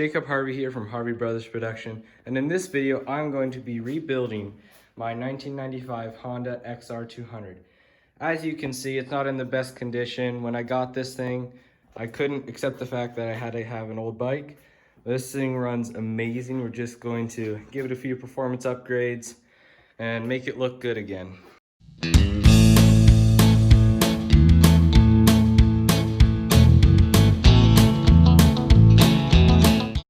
Jacob Harvey here from Harvey Brothers Production, and in this video I'm going to be rebuilding my 1995 Honda XR200. As you can see, it's not in the best condition. When I got this thing, I couldn't accept the fact that I had to have an old bike. This thing runs amazing. We're just going to give it a few performance upgrades and make it look good again.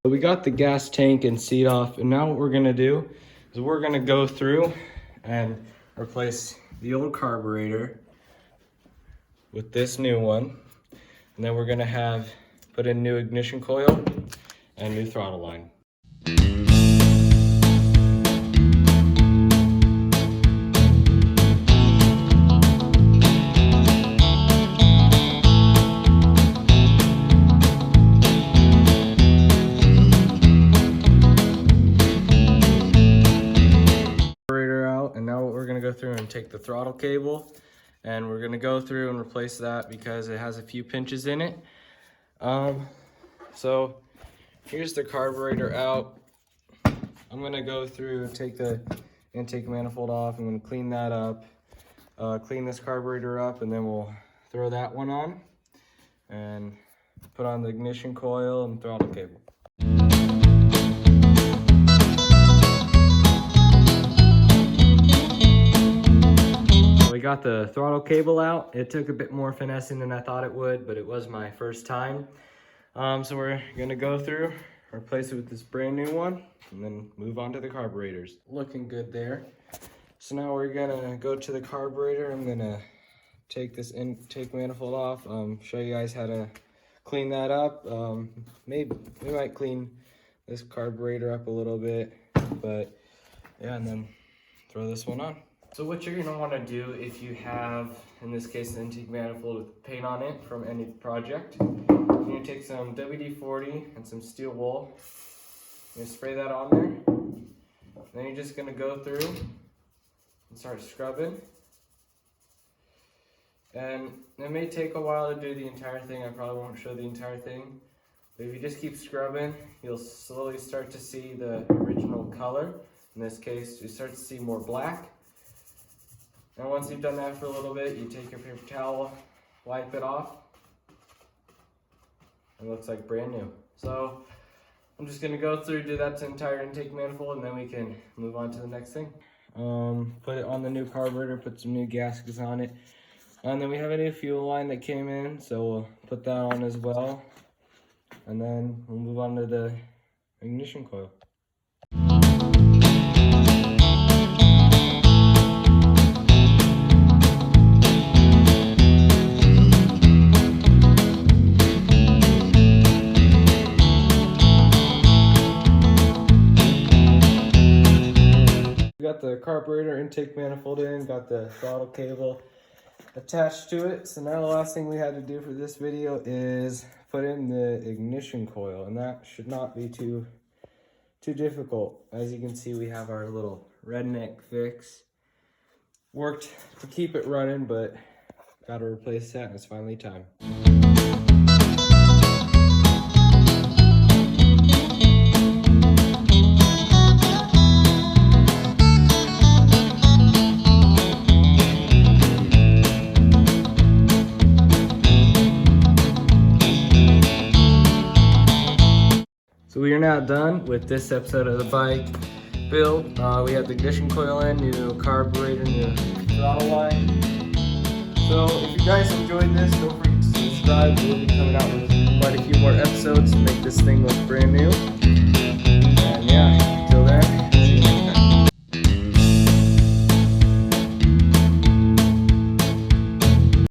We got the gas tank and seat off, and now what we're gonna do is we're gonna go through and replace the old carburetor with this new one, and then we're gonna put in new ignition coil and new throttle line. And now we're going to go through and take the throttle cable, and we're going to go through and replace that because it has a few pinches in it. So here's the carburetor out. I'm going to go through and take the intake manifold off. I'm going to clean that up, clean this carburetor up, and then we'll throw that one on and put on the ignition coil and throttle cable. We got the throttle cable out. It took a bit more finessing than I thought it would, but it was my first time. So we're gonna go through, replace it with this brand new one, and then move on to the carburetors. Looking good there. So now we're gonna go to the carburetor. I'm gonna take this intake manifold off, show you guys how to clean that up. Maybe we might clean this carburetor up a little bit, but yeah, and then throw this one on. So what you're going to want to do if you have, in this case, an intake manifold with paint on it from any project, you're going to take some WD-40 and some steel wool. You're going to spray that on there. Then you're just going to go through and start scrubbing. And it may take a while to do the entire thing. I probably won't show the entire thing. But if you just keep scrubbing, you'll slowly start to see the original color. In this case, you start to see more black. And once you've done that for a little bit, you take your paper towel, wipe it off. It looks like brand new. So I'm just gonna go through, do that to the entire intake manifold, and then we can move on to the next thing. Put it on the new carburetor, put some new gaskets on it. And then we have a new fuel line that came in, so we'll put that on as well. And then we'll move on to the ignition coil. Got the carburetor intake manifold in, got the throttle cable attached to it. So now the last thing we had to do for this video is put in the ignition coil, and that should not be too difficult. As you can see, we have our little redneck fix. Worked to keep it running, but got to replace that, and it's finally time. So we are now done with this episode of the bike build. We have the ignition coil in, new carburetor, new throttle line. So if you guys enjoyed this, don't forget to subscribe. We'll be coming out with quite a few more episodes to make this thing look brand new.